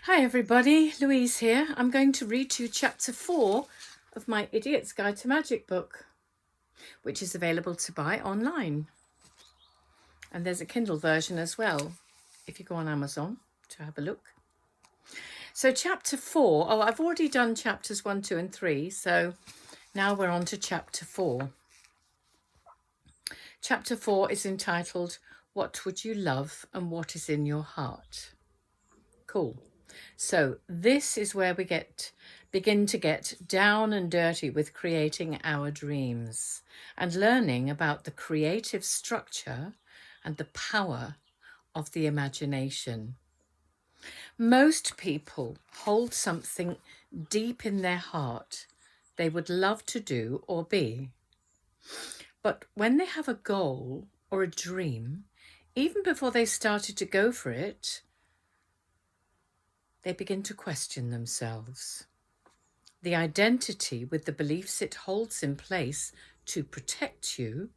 Hi everybody, Louise here. I'm going to read to you chapter 4 of my Idiot's Guide to Magic book, which is available to buy online. And there's a Kindle version as well, if you go on Amazon to have a look. So chapter 4, I've already done chapters 1, 2 and 3, so now we're on to chapter 4. Chapter 4 is entitled, What Would You Love and What Is in Your Heart? Cool. So this is where we begin to get down and dirty with creating our dreams and learning about the creative structure and the power of the imagination. Most people hold something deep in their heart they would love to do or be. But when they have a goal or a dream, even before they started to go for it, they begin to question themselves. The identity with the beliefs it holds in place to protect you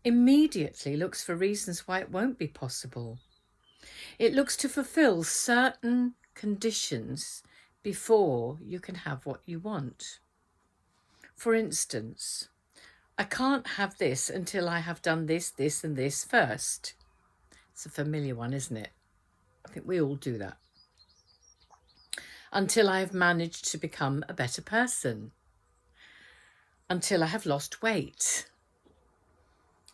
immediately looks for reasons why it won't be possible. It looks to fulfill certain conditions before you can have what you want. For instance, I can't have this until I have done this, this and this first. It's a familiar one, isn't it? I think we all do that. Until I have managed to become a better person, until I have lost weight,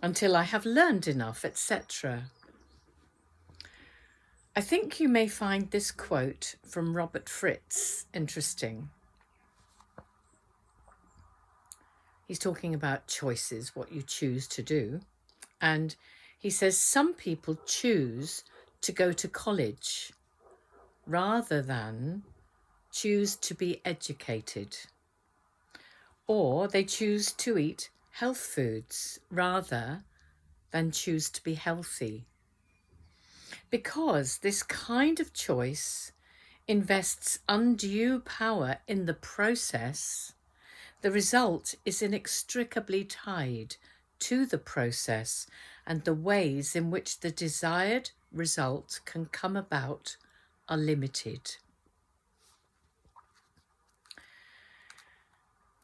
until I have learned enough, etc. I think you may find this quote from Robert Fritz interesting. He's talking about choices, what you choose to do. And he says some people choose to go to college rather than choose to be educated, or they choose to eat health foods rather than choose to be healthy. Because this kind of choice invests undue power in the process, the result is inextricably tied to the process, and the ways in which the desired result can come about are limited.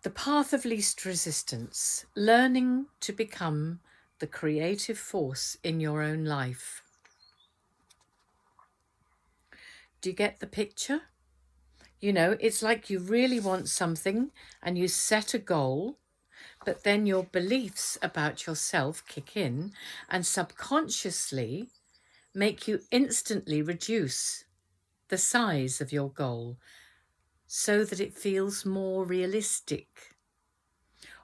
The path of least resistance, learning to become the creative force in your own life. Do you get the picture? You know, it's like you really want something and you set a goal, but then your beliefs about yourself kick in and subconsciously make you instantly reduce the size of your goal so that it feels more realistic.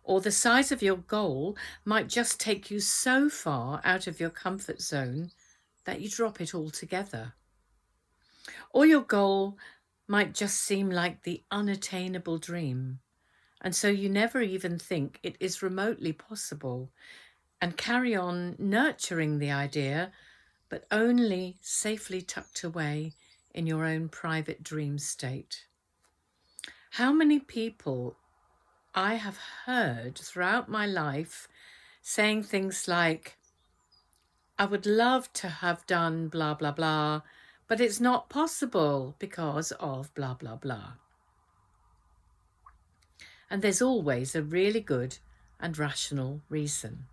Or the size of your goal might just take you so far out of your comfort zone that you drop it altogether. Or your goal might just seem like the unattainable dream, and so you never even think it is remotely possible and carry on nurturing the idea, but only safely tucked away in your own private dream state. How many people I have heard throughout my life saying things like, I would love to have done blah, blah, blah, but it's not possible because of blah, blah, blah. And there's always a really good and rational reason.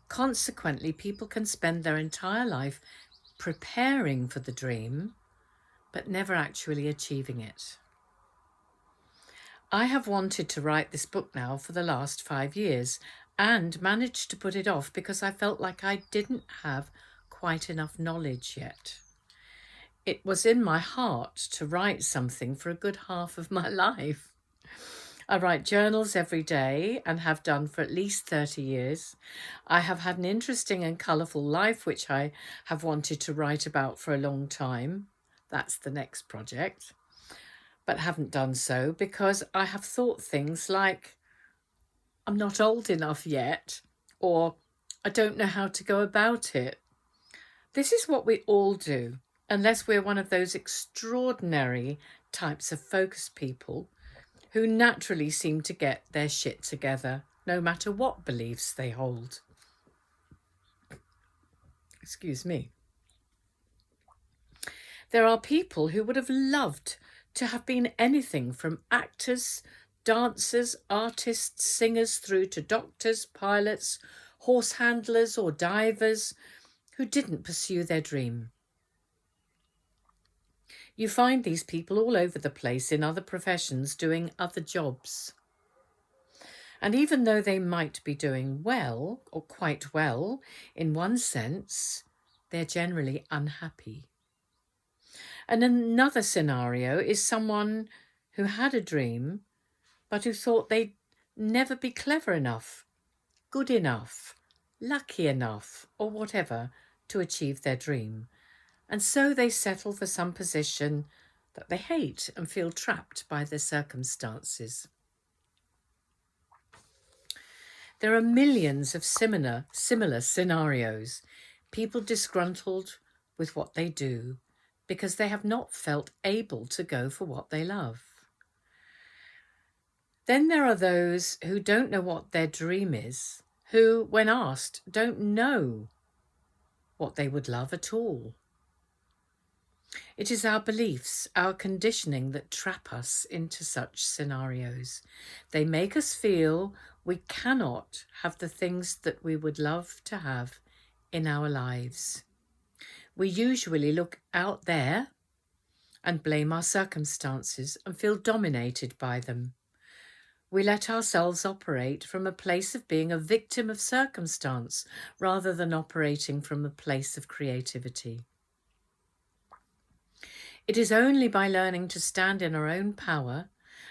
Consequently, people can spend their entire life preparing for the dream, but never actually achieving it. I have wanted to write this book now for the last 5 years and managed to put it off because I felt like I didn't have quite enough knowledge yet. It was in my heart to write something for a good half of my life. I write journals every day and have done for at least 30 years. I have had an interesting and colourful life, which I have wanted to write about for a long time. That's the next project. But haven't done so because I have thought things like, I'm not old enough yet, or I don't know how to go about it. This is what we all do, unless we're one of those extraordinary types of focused people who naturally seem to get their shit together, no matter what beliefs they hold. Excuse me. There are people who would have loved to have been anything from actors, dancers, artists, singers, through to doctors, pilots, horse handlers or divers who didn't pursue their dream. You find these people all over the place in other professions doing other jobs. And even though they might be doing well, or quite well, in one sense, they're generally unhappy. And another scenario is someone who had a dream, but who thought they'd never be clever enough, good enough, lucky enough, or whatever to achieve their dream. And so they settle for some position that they hate and feel trapped by their circumstances. There are millions of similar scenarios, people disgruntled with what they do because they have not felt able to go for what they love. Then there are those who don't know what their dream is, who, when asked, don't know what they would love at all. It is our beliefs, our conditioning that trap us into such scenarios. They make us feel we cannot have the things that we would love to have in our lives. We usually look out there and blame our circumstances and feel dominated by them. We let ourselves operate from a place of being a victim of circumstance rather than operating from a place of creativity. It is only by learning to stand in our own power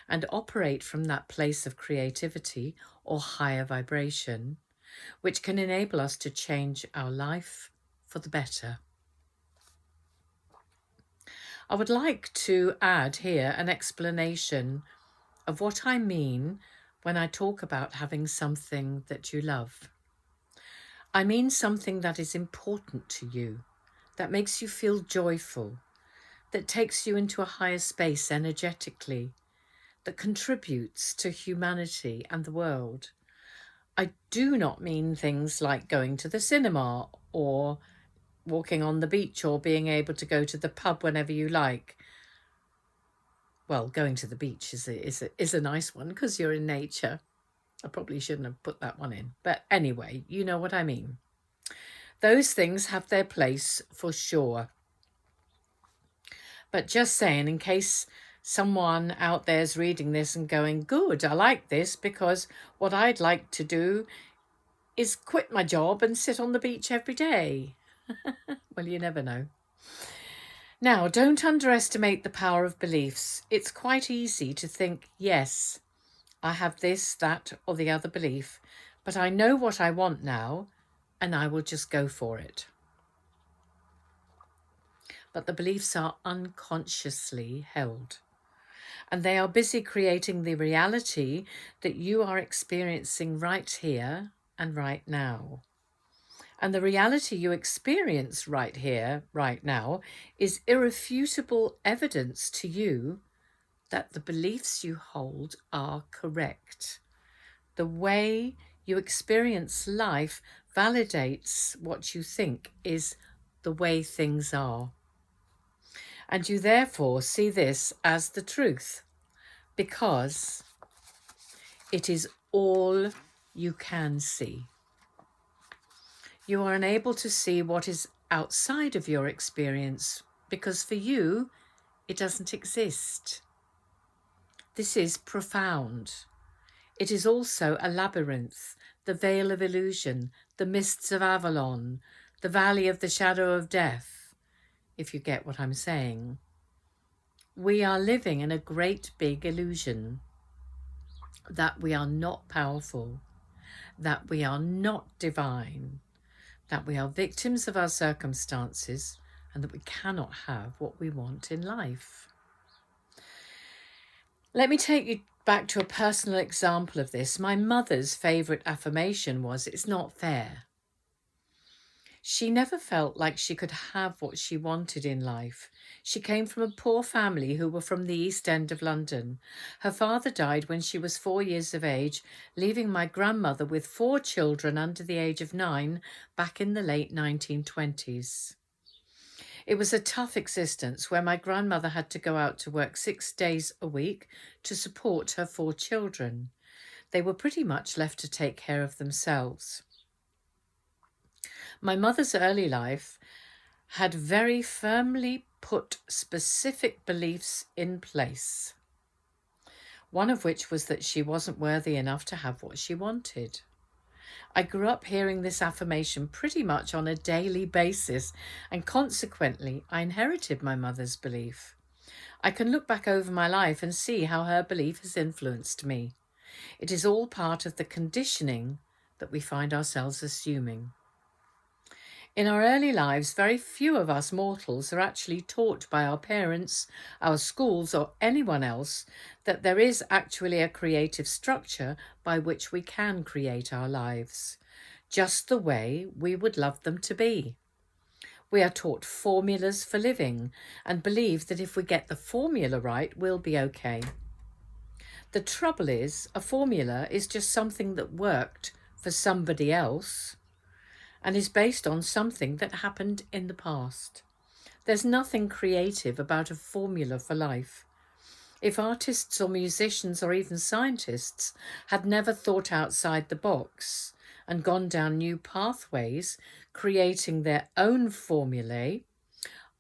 and operate from that place of creativity or higher vibration, which can enable us to change our life for the better. I would like to add here an explanation of what I mean when I talk about having something that you love. I mean something that is important to you, that makes you feel joyful, that takes you into a higher space energetically, that contributes to humanity and the world. I do not mean things like going to the cinema or walking on the beach or being able to go to the pub whenever you like. Well, going to the beach is a nice one because you're in nature. I probably shouldn't have put that one in. But anyway, you know what I mean. Those things have their place for sure. But just saying, in case someone out there is reading this and going, good, I like this, because what I'd like to do is quit my job and sit on the beach every day. Well, you never know. Now, don't underestimate the power of beliefs. It's quite easy to think, yes, I have this, that, or the other belief, but I know what I want now, and I will just go for it. But the beliefs are unconsciously held, and they are busy creating the reality that you are experiencing right here and right now. And the reality you experience right here, right now, is irrefutable evidence to you that the beliefs you hold are correct. The way you experience life validates what you think is the way things are. And you therefore see this as the truth, because it is all you can see. You are unable to see what is outside of your experience because for you, it doesn't exist. This is profound. It is also a labyrinth, the veil of illusion, the mists of Avalon, the valley of the shadow of death, if you get what I'm saying. We are living in a great big illusion that we are not powerful, that we are not divine, that we are victims of our circumstances, and that we cannot have what we want in life. Let me take you back to a personal example of this. My mother's favourite affirmation was, "It's not fair." She never felt like she could have what she wanted in life. She came from a poor family who were from the East End of London. Her father died when she was 4 years of age, leaving my grandmother with 4 children under the age of 9 back in the late 1920s. It was a tough existence where my grandmother had to go out to work 6 days a week to support her 4 children. They were pretty much left to take care of themselves. My mother's early life had very firmly put specific beliefs in place, one of which was that she wasn't worthy enough to have what she wanted. I grew up hearing this affirmation pretty much on a daily basis, and consequently, I inherited my mother's belief. I can look back over my life and see how her belief has influenced me. It is all part of the conditioning that we find ourselves assuming. In our early lives, very few of us mortals are actually taught by our parents, our schools, or anyone else that there is actually a creative structure by which we can create our lives, just the way we would love them to be. We are taught formulas for living and believe that if we get the formula right, we'll be okay. The trouble is, a formula is just something that worked for somebody else and is based on something that happened in the past. There's nothing creative about a formula for life. If artists or musicians or even scientists had never thought outside the box and gone down new pathways, creating their own formulae,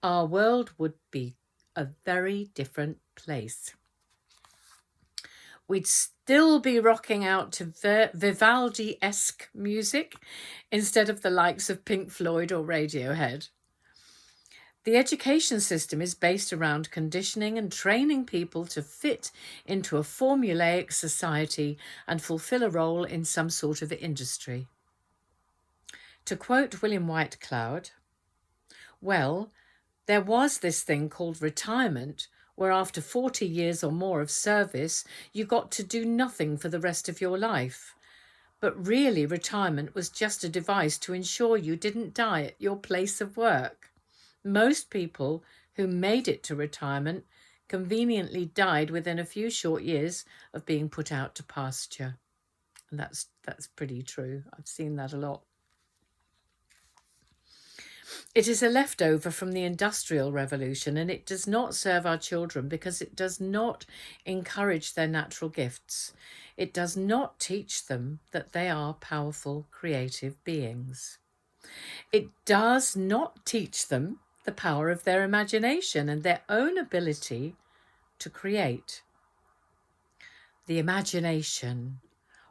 our world would be a very different place. We'd still be rocking out to Vivaldi-esque music instead of the likes of Pink Floyd or Radiohead. The education system is based around conditioning and training people to fit into a formulaic society and fulfill a role in some sort of industry. To quote William Whitecloud, well, there was this thing called retirement, where after 40 years or more of service, you got to do nothing for the rest of your life. But really, retirement was just a device to ensure you didn't die at your place of work. Most people who made it to retirement conveniently died within a few short years of being put out to pasture. And that's pretty true. I've seen that a lot. It is a leftover from the Industrial Revolution, and it does not serve our children because it does not encourage their natural gifts. It does not teach them that they are powerful, creative beings. It does not teach them the power of their imagination and their own ability to create. The imagination.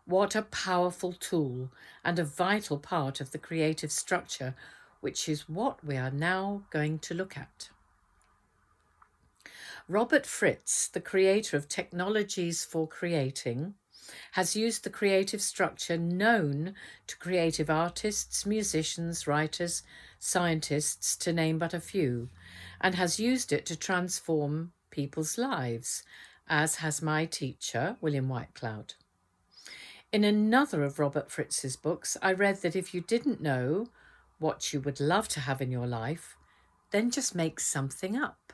What a powerful tool and a vital part of the creative structure, which is what we are now going to look at. Robert Fritz, the creator of Technologies for Creating, has used the creative structure known to creative artists, musicians, writers, scientists, to name but a few, and has used it to transform people's lives, as has my teacher, William Whitecloud. In another of Robert Fritz's books, I read that if you didn't know what you would love to have in your life, then just make something up.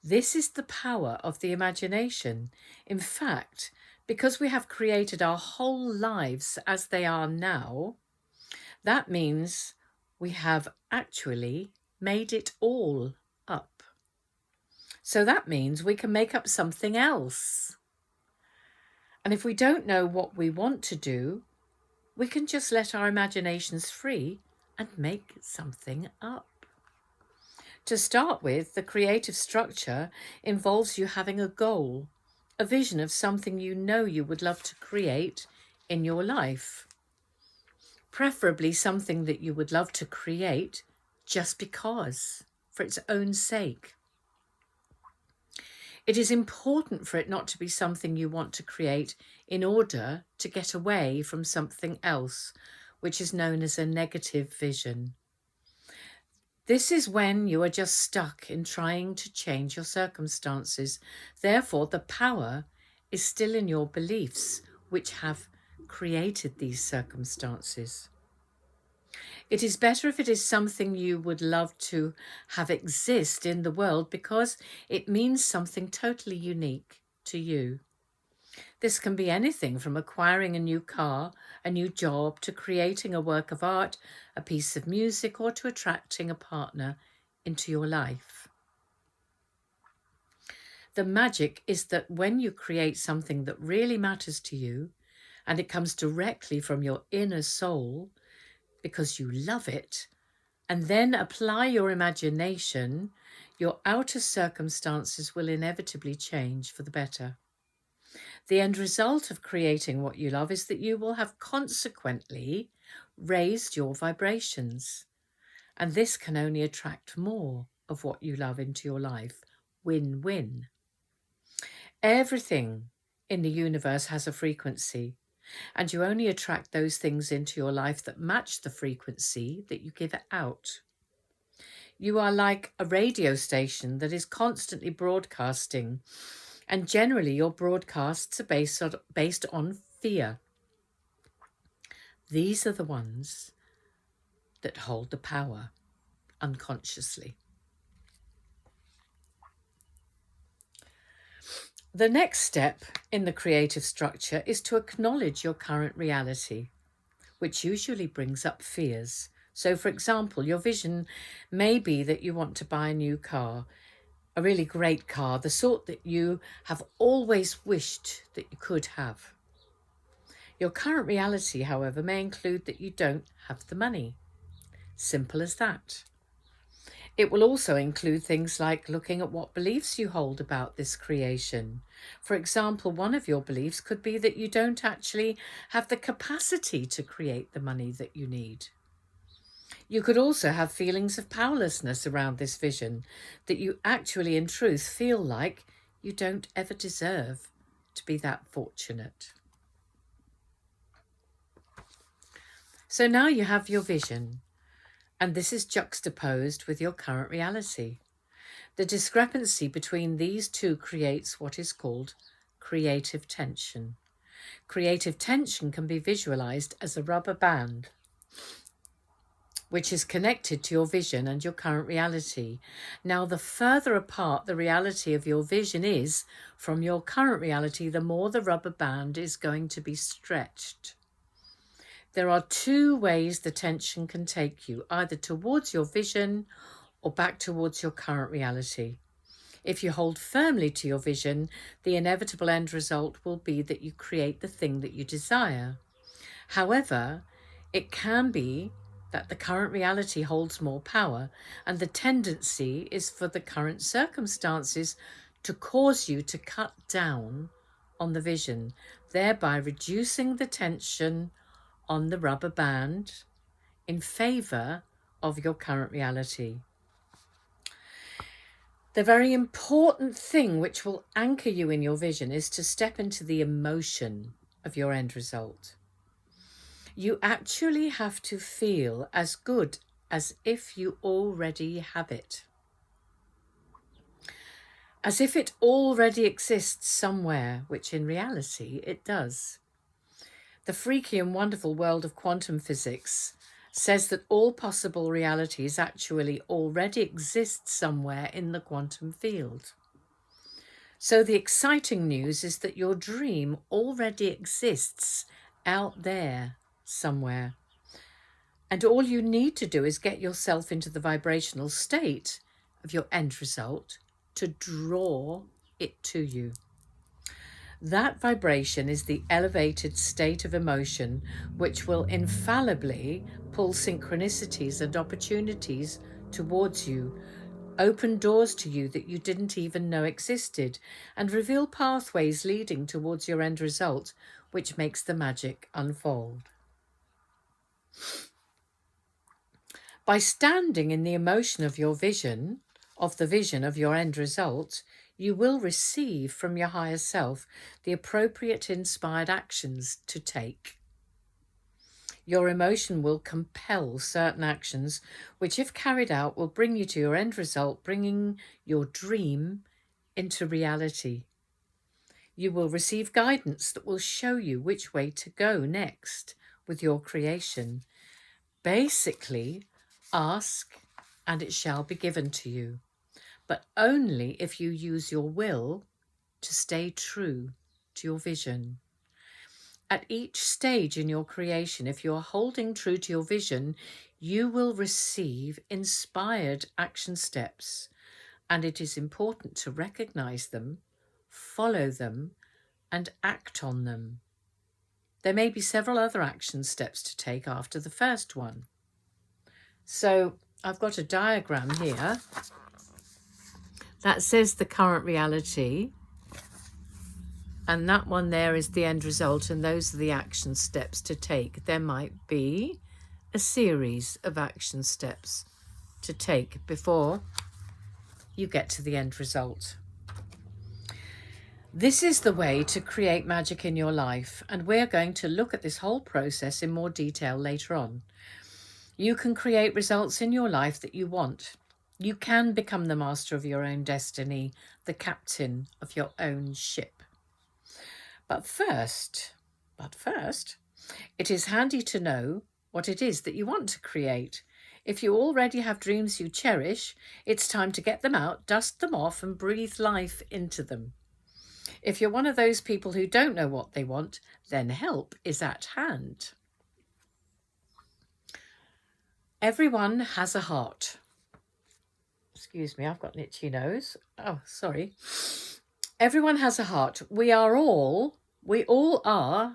This is the power of the imagination. In fact, because we have created our whole lives as they are now, that means we have actually made it all up. So that means we can make up something else. And if we don't know what we want to do, we can just let our imaginations free and make something up. To start with, the creative structure involves you having a goal, a vision of something you know you would love to create in your life. Preferably something that you would love to create just because, for its own sake. It is important for it not to be something you want to create in order to get away from something else, which is known as a negative vision. This is when you are just stuck in trying to change your circumstances. Therefore, the power is still in your beliefs, which have created these circumstances. It is better if it is something you would love to have exist in the world because it means something totally unique to you. This can be anything from acquiring a new car, a new job, to creating a work of art, a piece of music, or to attracting a partner into your life. The magic is that when you create something that really matters to you, and it comes directly from your inner soul because you love it, and then apply your imagination, your outer circumstances will inevitably change for the better. The end result of creating what you love is that you will have consequently raised your vibrations. And this can only attract more of what you love into your life. Win-win. Everything in the universe has a frequency, and you only attract those things into your life that match the frequency that you give it out. You are like a radio station that is constantly broadcasting, and generally your broadcasts are based on fear. These are the ones that hold the power unconsciously. The next step in the creative structure is to acknowledge your current reality, which usually brings up fears. So, for example, your vision may be that you want to buy a new car, a really great car, the sort that you have always wished that you could have. Your current reality, however, may include that you don't have the money. Simple as that. It will also include things like looking at what beliefs you hold about this creation. For example, one of your beliefs could be that you don't actually have the capacity to create the money that you need. You could also have feelings of powerlessness around this vision, that you actually in truth feel like you don't ever deserve to be that fortunate. So now you have your vision, and this is juxtaposed with your current reality. The discrepancy between these two creates what is called creative tension. Creative tension can be visualized as a rubber band, which is connected to your vision and your current reality. Now, the further apart the reality of your vision is from your current reality, the more the rubber band is going to be stretched. There are two ways the tension can take you, either towards your vision or back towards your current reality. If you hold firmly to your vision, the inevitable end result will be that you create the thing that you desire. However, it can be that the current reality holds more power, and the tendency is for the current circumstances to cause you to cut down on the vision, thereby reducing the tension on the rubber band in favor of your current reality. The very important thing which will anchor you in your vision is to step into the emotion of your end result. You actually have to feel as good as if you already have it. As if it already exists somewhere, which in reality it does. The freaky and wonderful world of quantum physics says that all possible realities actually already exist somewhere in the quantum field. So the exciting news is that your dream already exists out there somewhere. And all you need to do is get yourself into the vibrational state of your end result to draw it to you. That vibration is the elevated state of emotion which will infallibly pull synchronicities and opportunities towards you, open doors to you that you didn't even know existed, and reveal pathways leading towards your end result, which makes the magic unfold. By standing in the emotion of your vision, of the vision of your end result, you will receive from your higher self the appropriate inspired actions to take. Your emotion will compel certain actions, which if carried out will bring you to your end result, bringing your dream into reality. You will receive guidance that will show you which way to go next with your creation. Basically, ask and it shall be given to you, but only if you use your will to stay true to your vision. At each stage in your creation, if you are holding true to your vision, you will receive inspired action steps, and it is important to recognize them, follow them, and act on them. There may be several other action steps to take after the first one. So I've got a diagram here that says the current reality, and that one there is the end result, and those are the action steps to take. There might be a series of action steps to take before you get to the end result. This is the way to create magic in your life, and we're going to look at this whole process in more detail later on. You can create results in your life that you want. You can become the master of your own destiny, the captain of your own ship. But first, it is handy to know what it is that you want to create. If you already have dreams you cherish, it's time to get them out, dust them off, and breathe life into them. If you're one of those people who don't know what they want, then help is at hand. Everyone has a heart. Excuse me, I've got an itchy nose. Oh, sorry. Everyone has a heart. We all are,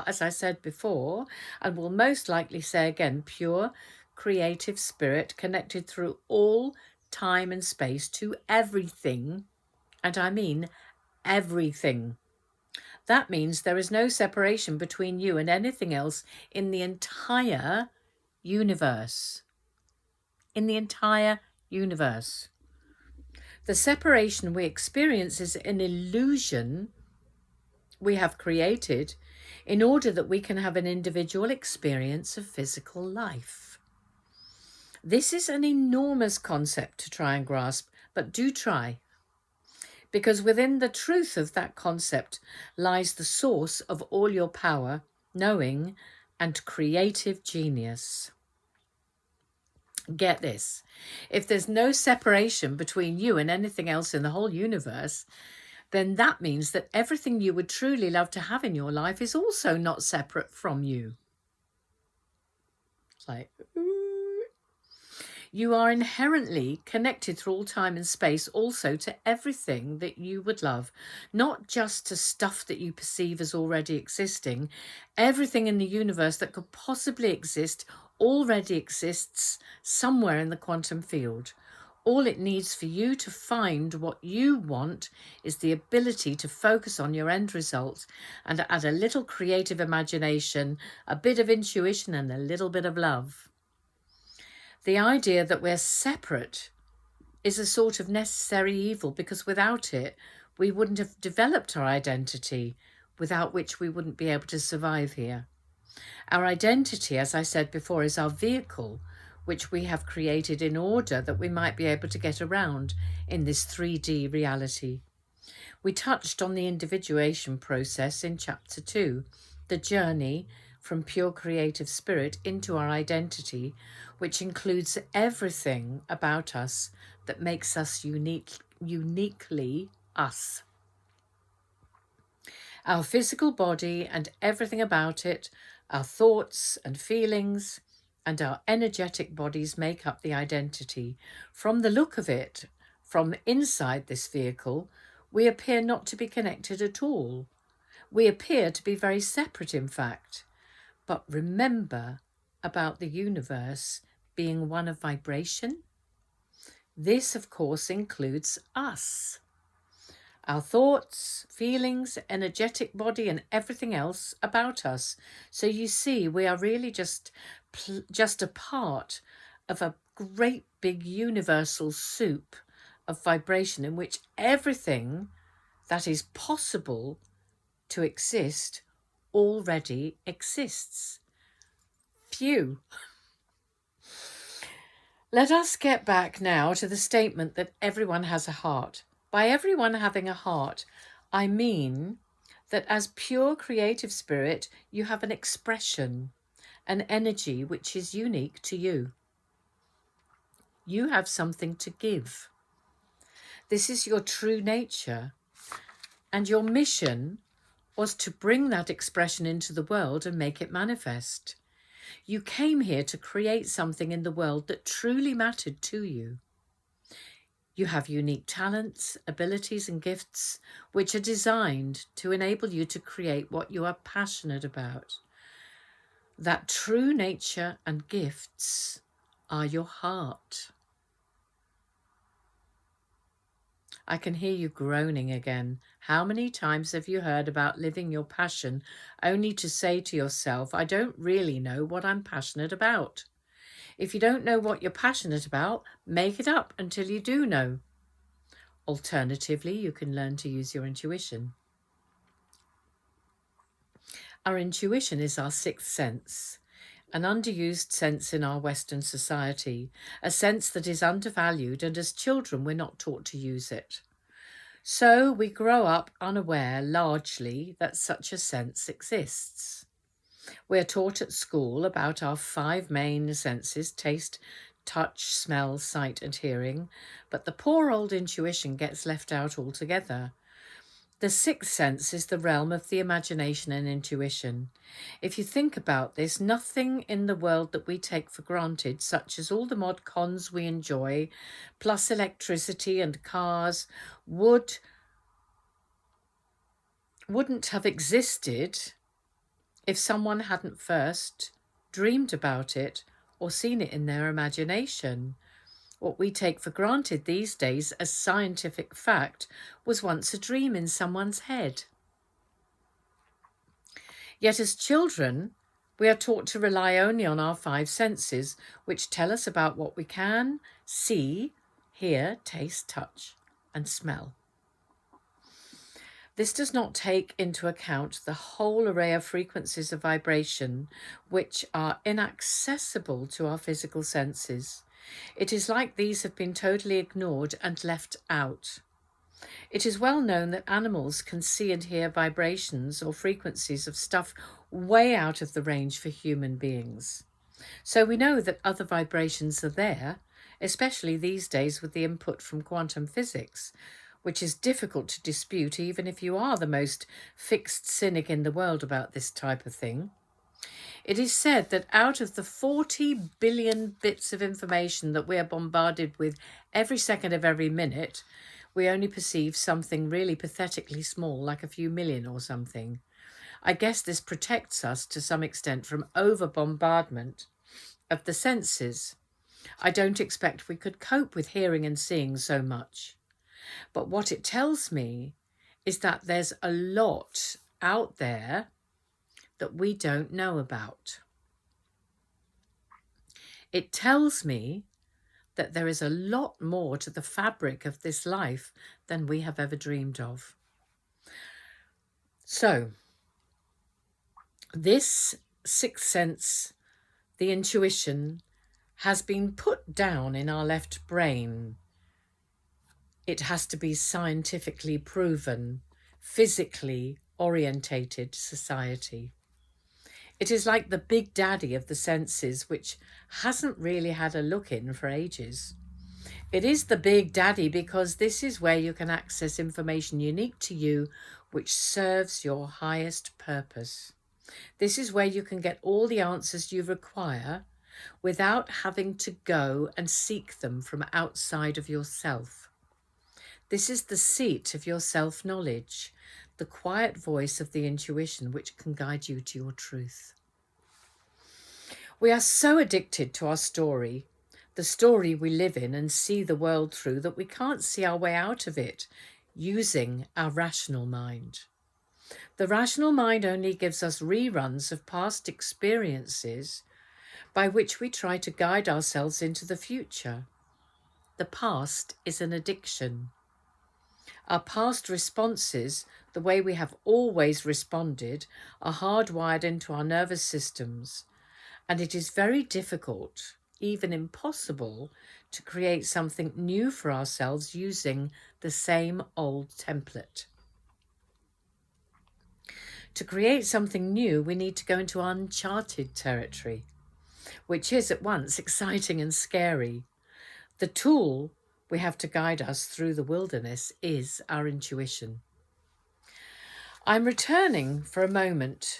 as I said before, and will most likely say again, pure, creative spirit connected through all time and space to everything, and I mean everything. That means there is no separation between you and anything else in the entire universe. In the entire universe. The separation we experience is an illusion we have created in order that we can have an individual experience of physical life. This is an enormous concept to try and grasp, but do try. Because within the truth of that concept lies the source of all your power, knowing, and creative genius. Get this. If there's no separation between you and anything else in the whole universe, then that means that everything you would truly love to have in your life is also not separate from you. It's like, you are inherently connected through all time and space also to everything that you would love, not just to stuff that you perceive as already existing. Everything in the universe that could possibly exist already exists somewhere in the quantum field. All it needs for you to find what you want is the ability to focus on your end result and add a little creative imagination, a bit of intuition, and a little bit of love. The idea that we're separate is a sort of necessary evil, because without it, we wouldn't have developed our identity, without which we wouldn't be able to survive here. Our identity, as I said before, is our vehicle, which we have created in order that we might be able to get around in this 3D reality. We touched on the individuation process in Chapter 2, the journey from pure creative spirit into our identity, which includes everything about us that makes us uniquely us. Our physical body and everything about it, our thoughts and feelings, and our energetic bodies make up the identity. From the look of it, from inside this vehicle, we appear not to be connected at all. We appear to be very separate, in fact. But remember about the universe being one of vibration. This, of course, includes us. Our thoughts, feelings, energetic body, and everything else about us. So you see, we are really just a part of a great big universal soup of vibration in which everything that is possible to exist already exists. Phew. Let us get back now to the statement that everyone has a heart. By everyone having a heart, I mean that as pure creative spirit, you have an expression, an energy which is unique to you. You have something to give. This is your true nature, and your mission was to bring that expression into the world and make it manifest. You came here to create something in the world that truly mattered to you. You have unique talents, abilities and gifts which are designed to enable you to create what you are passionate about. That true nature and gifts are your heart. I can hear you groaning again. How many times have you heard about living your passion only to say to yourself, I don't really know what I'm passionate about? If you don't know what you're passionate about, make it up until you do know. Alternatively, you can learn to use your intuition. Our intuition is our sixth sense, an underused sense in our Western society, a sense that is undervalued, and as children we're not taught to use it. So we grow up unaware largely that such a sense exists. We're taught at school about our 5 main senses: taste, touch, smell, sight and hearing, but the poor old intuition gets left out altogether. The sixth sense is the realm of the imagination and intuition. If you think about this, nothing in the world that we take for granted, such as all the mod cons we enjoy, plus electricity and cars, wouldn't have existed if someone hadn't first dreamed about it or seen it in their imagination. What we take for granted these days as scientific fact was once a dream in someone's head. Yet as children, we are taught to rely only on our 5 senses, which tell us about what we can see, hear, taste, touch, and smell. This does not take into account the whole array of frequencies of vibration which are inaccessible to our physical senses. It is like these have been totally ignored and left out. It is well known that animals can see and hear vibrations or frequencies of stuff way out of the range for human beings. So we know that other vibrations are there, especially these days with the input from quantum physics, which is difficult to dispute even if you are the most fixed cynic in the world about this type of thing. It is said that out of the 40 billion bits of information that we are bombarded with every second of every minute, we only perceive something really pathetically small, like a few million or something. I guess this protects us to some extent from over-bombardment of the senses. I don't expect we could cope with hearing and seeing so much. But what it tells me is that there's a lot out there that we don't know about. It tells me that there is a lot more to the fabric of this life than we have ever dreamed of. So, this sixth sense, the intuition, has been put down in our left brain. It has to be scientifically proven, physically orientated society. It is like the big daddy of the senses, which hasn't really had a look in for ages. It is the big daddy because this is where you can access information unique to you, which serves your highest purpose. This is where you can get all the answers you require without having to go and seek them from outside of yourself. This is the seat of your self-knowledge, the quiet voice of the intuition which can guide you to your truth. We are so addicted to our story, the story we live in and see the world through, that we can't see our way out of it using our rational mind. The rational mind only gives us reruns of past experiences by which we try to guide ourselves into the future. The past is an addiction. Our past responses, the way we have always responded, are hardwired into our nervous systems, and it is very difficult, even impossible, to create something new for ourselves using the same old template. To create something new, we need to go into uncharted territory, which is at once exciting and scary. The tool we have to guide us through the wilderness is our intuition. I'm returning for a moment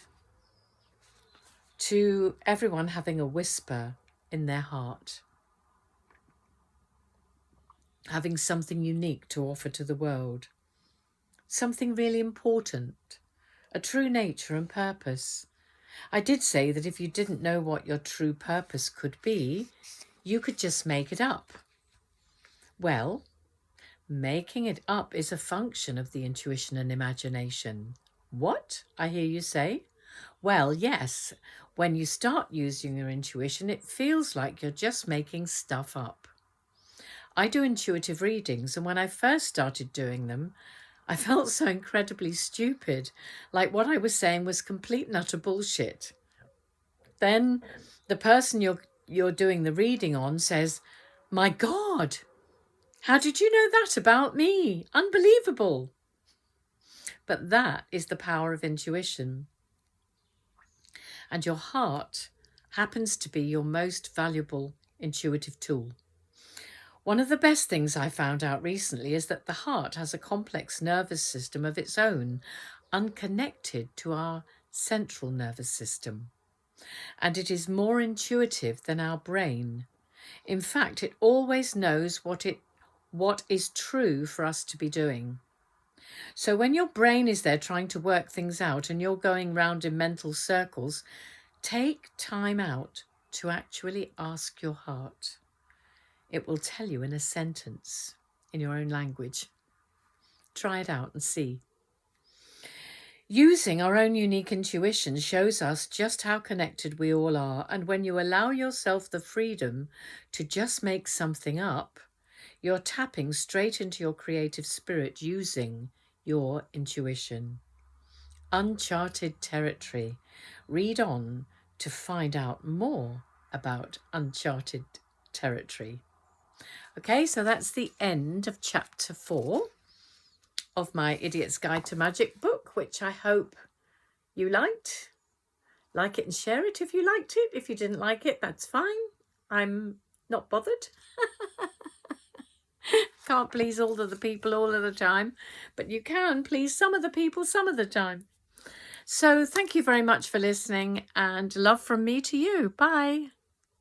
to everyone having a whisper in their heart, having something unique to offer to the world, something really important, a true nature and purpose. I did say that if you didn't know what your true purpose could be, you could just make it up. Well, making it up is a function of the intuition and imagination. What? I hear you say. Well, yes. When you start using your intuition, it feels like you're just making stuff up. I do intuitive readings, and when I first started doing them, I felt so incredibly stupid, like what I was saying was complete and utter bullshit. Then the person you're doing the reading on says, "My God, how did you know that about me? Unbelievable." But that is the power of intuition. And your heart happens to be your most valuable intuitive tool. One of the best things I found out recently is that the heart has a complex nervous system of its own, unconnected to our central nervous system. And it is more intuitive than our brain. In fact, it always knows what is true for us to be doing. So when your brain is there trying to work things out and you're going round in mental circles, take time out to actually ask your heart. It will tell you in a sentence in your own language. Try it out and see. Using our own unique intuition shows us just how connected we all are, and when you allow yourself the freedom to just make something up, you're tapping straight into your creative spirit using your intuition. Uncharted territory. Read on to find out more about uncharted territory. Okay, so that's the end of chapter 4 of my Idiot's Guide to Magic book, which I hope you liked. Like it and share it if you liked it. If you didn't like it, that's fine. I'm not bothered. Can't please all of the people all of the time, but you can please some of the people some of the time. So thank you very much for listening, and love from me to you. Bye.